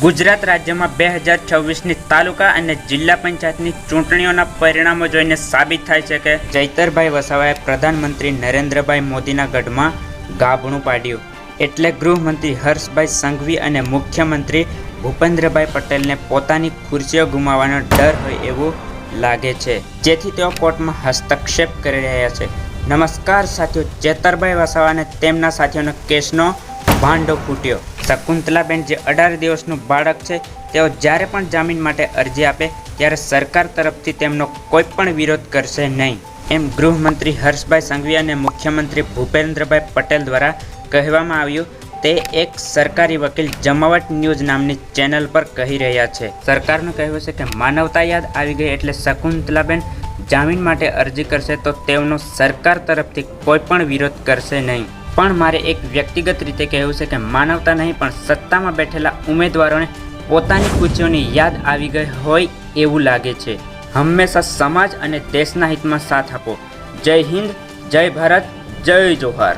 ગુજરાત રાજ્યમાં 2026ની તાલુકા અને જિલ્લા પંચાયતની ચૂંટણીઓના પરિણામો જોઈને સાબિત થાય છે કે ચૈતરભાઈ વસાવાએ પ્રધાનમંત્રી નરેન્દ્રભાઈ મોદીના ગઢમાં ગાબડું પાડ્યું. એટલે ગૃહમંત્રી હર્ષભાઈ સંઘવી અને મુખ્યમંત્રી ભૂપેન્દ્રભાઈ પટેલને પોતાની ખુરશીઓ ગુમાવવાનો ડર હોય એવું લાગે છે, જેથી તેઓ કોર્ટમાં હસ્તક્ષેપ કરી રહ્યા છે. નમસ્કાર સાથીઓ, ચૈતરભાઈ વસાવા અને તેમના સાથીઓનો કેસનો ભાંડો ફૂટ્યો. શકુંતલાબેન, જે 18 દિવસનું બાળક છે, તેઓ જ્યારે પણ જામીન માટે અરજી આપે ત્યારે સરકાર તરફથી તેમનો કોઈ પણ વિરોધ કરશે નહીં, એમ ગૃહમંત્રી હર્ષભાઈ સંઘવી અને મુખ્યમંત્રી ભૂપેન્દ્રભાઈ પટેલ દ્વારા કહેવામાં આવ્યું. તે એક સરકારી વકીલ જમાવટ ન્યૂઝ નામની ચેનલ પર કહી રહ્યા છે. સરકારનું કહેવું છે કે માનવતા યાદ આવી ગઈ એટલે શકુંતલાબેન જામીન માટે અરજી કરશે તો તેઓનો સરકાર તરફથી કોઈ પણ વિરોધ કરશે નહીં. પણ મારે એક વ્યક્તિગત રીતે કહેવું છે કે માનવતા નહીં પણ સત્તામાં બેઠેલા ઉમેદવારોને પોતાની ખુરશીઓની યાદ આવી ગઈ હોય એવું લાગે છે. હંમેશા સમાજ અને દેશના હિતમાં સાથ આપો. જય હિન્દ, જય ભારત, જય જોહાર.